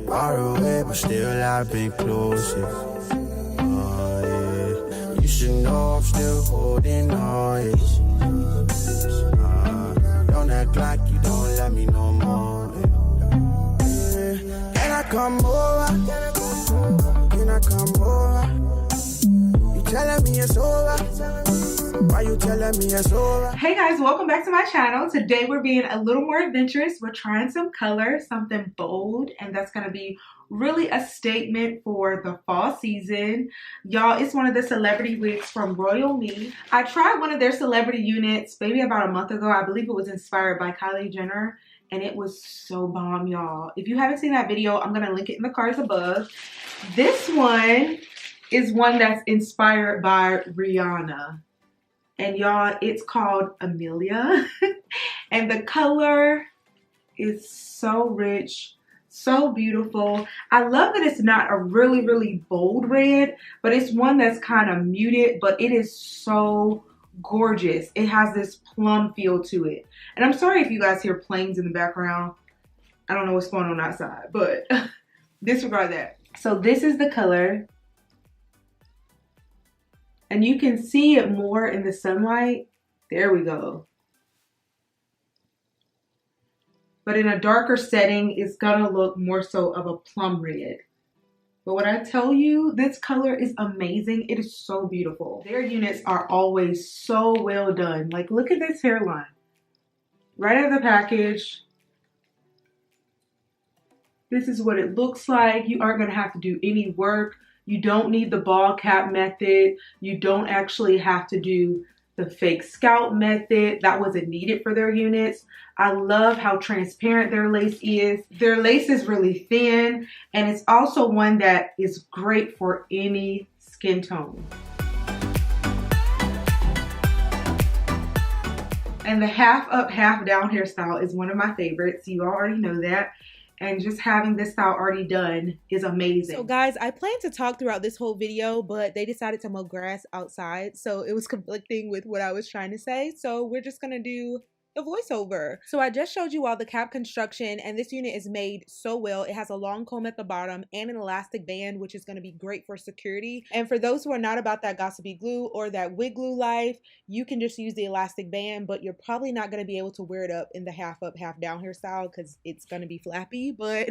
Far away, but still I've been close. Oh, yeah. You should know I'm still holding on. Don't act like you don't love me no more. Can I come over? Can I come over? You telling me it's over? Why you telling me it's over? Hey guys, welcome back to my channel. Today we're being a little more adventurous. We're trying some color, something bold, and that's going to be really a statement for the fall season. Y'all, it's one of the celebrity wigs from RoyalMe. I tried one of their celebrity units maybe about a month ago. I believe it was inspired by Kylie Jenner, and it was so bomb, y'all. If you haven't seen that video, I'm going to link it in the cards above. This one is one that's inspired by Rihanna. And y'all, it's called Amelia. And the color is so rich, so beautiful. I love that it's not a really, really bold red, but it's one that's kind of muted, but it is so gorgeous. It has this plum feel to it. And I'm sorry if you guys hear planes in the background. I don't know what's going on outside, but disregard that. So this is the color. And you can see it more in the sunlight. There we go. But in a darker setting, it's gonna look more so of a plum red. But what I tell you, this color is amazing. It is so beautiful. Their units are always so well done. Like, look at this hairline. Right out of the package. This is what it looks like. You aren't gonna have to do any work. You don't need the ball cap method. You don't actually have to do the fake scalp method. That wasn't needed for their units. I love how transparent their lace is. Their lace is really thin, and it's also one that is great for any skin tone. And the half up, half down hairstyle is one of my favorites. You already know that. And just having this style already done is amazing. So guys, I planned to talk throughout this whole video, but they decided to mow grass outside, so it was conflicting with what I was trying to say. So we're just gonna do a voiceover. So I just showed you all the cap construction, and this unit is made so well. It has a long comb at the bottom and an elastic band, which is going to be great for security. And for those who are not about that gossipy glue or that wig glue life, you can just use the elastic band, but you're probably not going to be able to wear it up in the half up, half down hairstyle because it's going to be flappy, but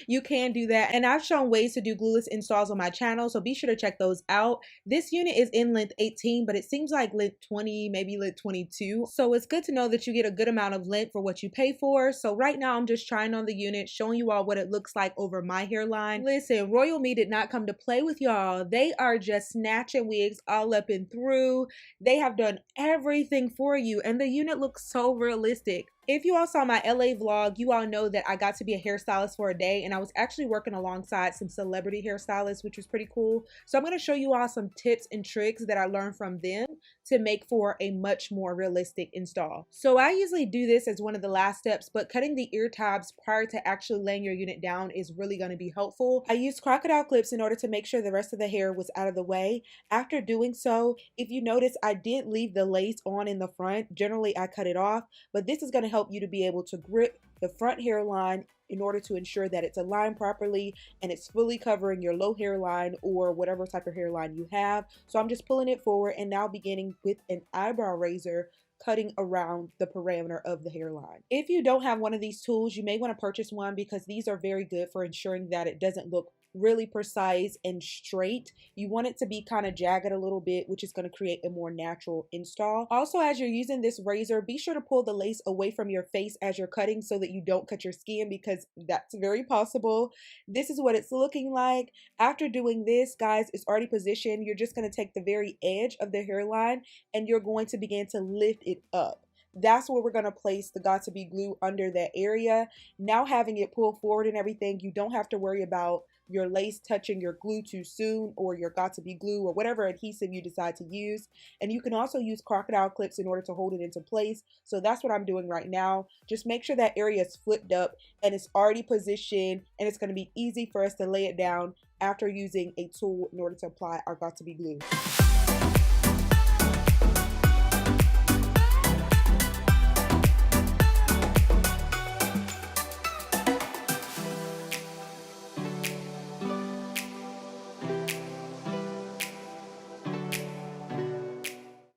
you can do that. And I've shown ways to do glueless installs on my channel, so be sure to check those out. This unit is in length 18, but it seems like length 20, maybe length 22. So it's good to know that you get a good amount of length for what you pay for. So right now I'm just trying on the unit, showing you all what it looks like over my hairline. Listen, RoyalMe did not come to play with y'all. They are just snatching wigs all up and through. They have done everything for you, and the unit looks so realistic. If you all saw my LA vlog, you all know that I got to be a hairstylist for a day, and I was actually working alongside some celebrity hairstylists, which was pretty cool. So I'm going to show you all some tips and tricks that I learned from them to make for a much more realistic install. So I usually do this as one of the last steps, but cutting the ear tabs prior to actually laying your unit down is really going to be helpful. I used crocodile clips in order to make sure the rest of the hair was out of the way. After doing so, if you notice, I did leave the lace on in the front. Generally, I cut it off, but this is going to help you to be able to grip the front hairline in order to ensure that it's aligned properly and it's fully covering your low hairline or whatever type of hairline you have. So I'm just pulling it forward and now beginning with an eyebrow razor, cutting around the parameter of the hairline. If you don't have one of these tools, you may want to purchase one because these are very good for ensuring that it doesn't look really precise and straight. You want it to be kind of jagged a little bit, which is going to create a more natural install. Also, as you're using this razor, be sure to pull the lace away from your face as you're cutting so that you don't cut your skin, because that's very possible. This is what it's looking like. After doing this, guys, it's already positioned. You're just going to take the very edge of the hairline and you're going to begin to lift it up. that's where we're going to place the Got2b glue under that area. Now having it pull forward and everything, you don't have to worry about your lace touching your glue too soon, or your Got2b glue, or whatever adhesive you decide to use. And you can also use crocodile clips in order to hold it into place. So that's what I'm doing right now. Just make sure that area is flipped up and it's already positioned, and it's going to be easy for us to lay it down after using a tool in order to apply our Got2b glue.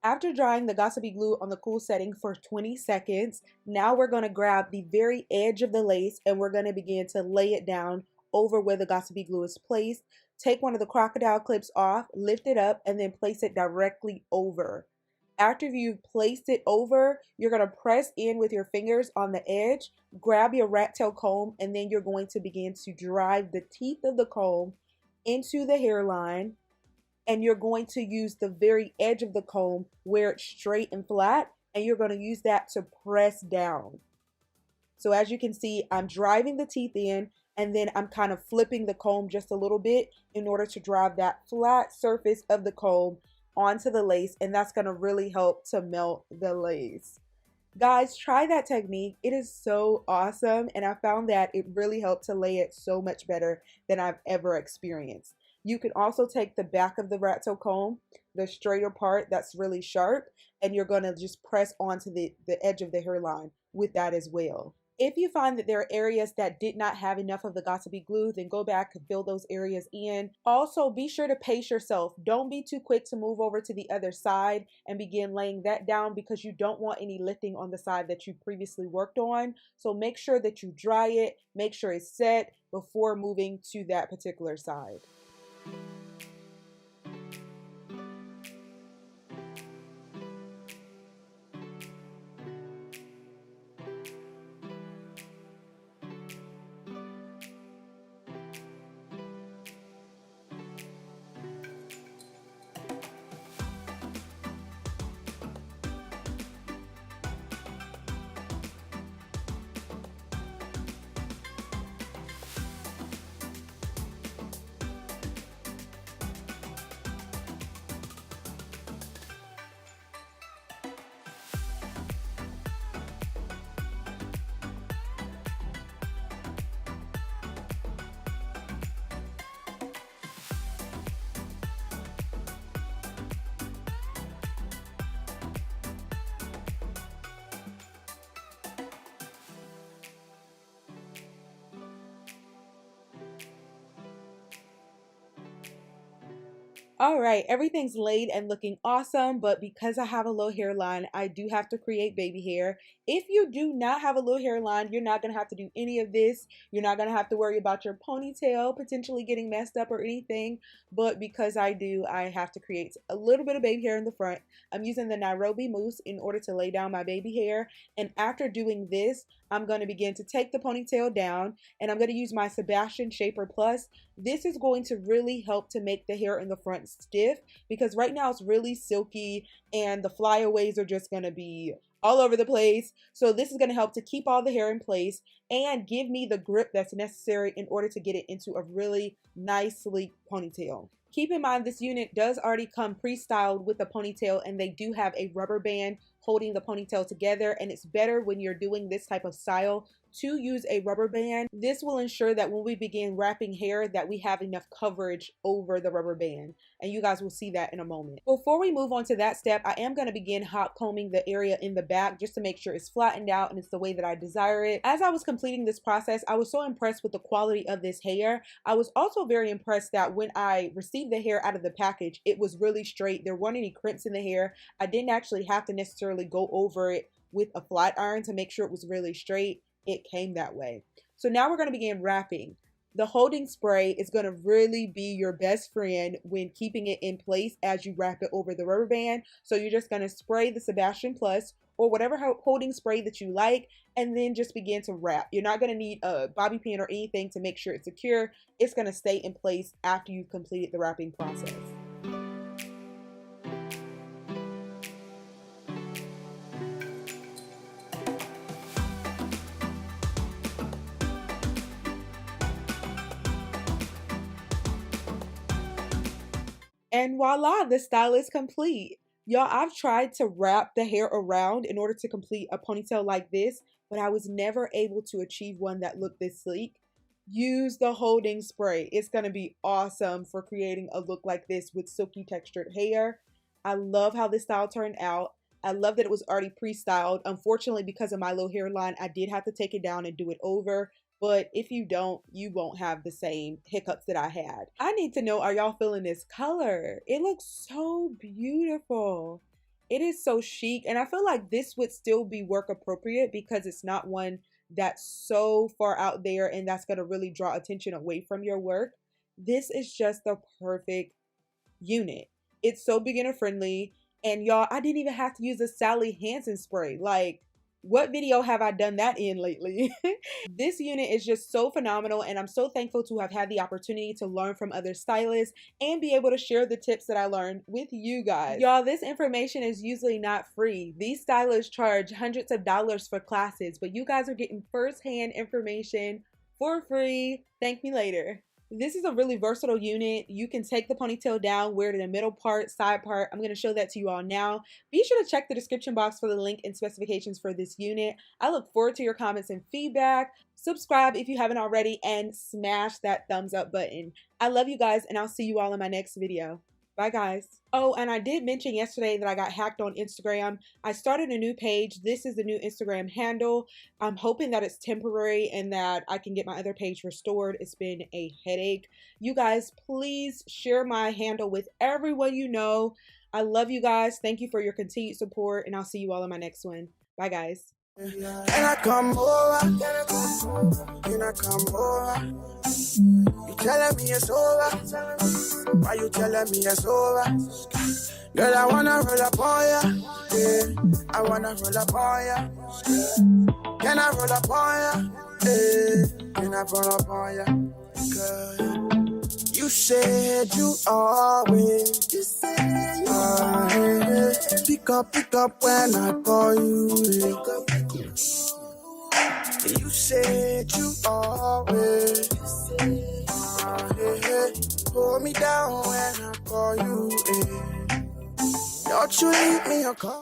After drying the Got2b glue on the cool setting for 20 seconds, now we're going to grab the very edge of the lace and we're going to begin to lay it down over where the Got2b glue is placed. Take one of the crocodile clips off, lift it up, and then place it directly over. After you've placed it over, you're going to press in with your fingers on the edge, grab your rat tail comb, and then you're going to begin to drive the teeth of the comb into the hairline. And you're going to use the very edge of the comb where it's straight and flat, and you're going to use that to press down. So as you can see, I'm driving the teeth in, and then I'm kind of flipping the comb just a little bit in order to drive that flat surface of the comb onto the lace, and that's going to really help to melt the lace. Guys, try that technique. It is so awesome, and I found that it really helped to lay it so much better than I've ever experienced. You can also take the back of the rat tail comb, the straighter part that's really sharp, and you're going to just press onto the edge of the hairline with that as well. If you find that there are areas that did not have enough of the Got2b glue, then go back and fill those areas in. Also, be sure to pace yourself. Don't be too quick to move over to the other side and begin laying that down, because you don't want any lifting on the side that you previously worked on. So make sure that you dry it, make sure it's set before moving to that particular side. All right, everything's laid and looking awesome, but because I have a low hairline, I do have to create baby hair. If you do not have a low hairline, you're not going to have to do any of this. You're not going to have to worry about your ponytail potentially getting messed up or anything, but because I do, I have to create a little bit of baby hair in the front. I'm using the Nairobi mousse in order to lay down my baby hair, and after doing this, I'm going to begin to take the ponytail down, and I'm going to use my Sebastian Shaper Plus. This is going to really help to make the hair in the front stiff, because right now it's really silky and the flyaways are just going to be all over the place. So this is going to help to keep all the hair in place and give me the grip that's necessary in order to get it into a really nice, sleek ponytail. Keep in mind, this unit does already come pre-styled with a ponytail, and they do have a rubber band holding the ponytail together, and it's better when you're doing this type of style to use a rubber band. This will ensure that when we begin wrapping hair that we have enough coverage over the rubber band, and you guys will see that in a moment. Before we move on to that step, I am going to begin hot combing the area in the back just to make sure it's flattened out and it's the way that I desire it. As I was completing this process, I was so impressed with the quality of this hair. I was also very impressed that when I received the hair out of the package, it was really straight. There weren't any crimps in the hair. I didn't actually have to necessarily go over it with a flat iron to make sure it was really straight. It came that way. So now we're going to begin wrapping. The holding spray is going to really be your best friend when keeping it in place as you wrap it over the rubber band. So you're just going to spray the Sebastian Plus or whatever holding spray that you like, and then just begin to wrap. You're not going to need a bobby pin or anything to make sure it's secure. It's going to stay in place after you've completed the wrapping process. And voila, the style is complete. Y'all, I've tried to wrap the hair around in order to complete a ponytail like this, but I was never able to achieve one that looked this sleek. Use the holding spray. It's going to be awesome for creating a look like this with silky textured hair. I love how this style turned out. I love that it was already pre-styled. Unfortunately, because of my low hairline, I did have to take it down and do it over. But if you don't, you won't have the same hiccups that I had. I need to know, are y'all feeling this color? It looks so beautiful. It is so chic. And I feel like this would still be work appropriate because it's not one that's so far out there and that's going to really draw attention away from your work. This is just the perfect unit. It's so beginner friendly. And y'all, I didn't even have to use a Sally Hansen spray. Like, what video have I done that in lately? This unit is just so phenomenal, and I'm so thankful to have had the opportunity to learn from other stylists and be able to share the tips that I learned with you guys. Y'all, this information is usually not free. These stylists charge hundreds of dollars for classes, but you guys are getting firsthand information for free. Thank me later. This is a really versatile unit. You can take the ponytail down, wear it in the middle part, side part. I'm going to show that to you all now. Be sure to check the description box for the link and specifications for this unit. I look forward to your comments and feedback. Subscribe if you haven't already and smash that thumbs up button. I love you guys and I'll see you all in my next video. Bye guys. Oh, and I did mention yesterday that I got hacked on Instagram. I started a new page. This is the new Instagram handle. I'm hoping that it's temporary and that I can get my other page restored. It's been a headache. You guys, please share my handle with everyone you know. I love you guys. Thank you for your continued support and I'll see you all in my next one. Bye guys. Can I come over? Can I come over? You telling me it's over? Why you telling me it's over? Girl, I wanna roll up on ya. Yeah, I wanna roll up on ya. Can I roll up on ya? Yeah, can I roll up on ya? Girl, you said you always. You said you always. Pick up when I call you. You said you always. Hold me down when I call you. Don't you leave me a call.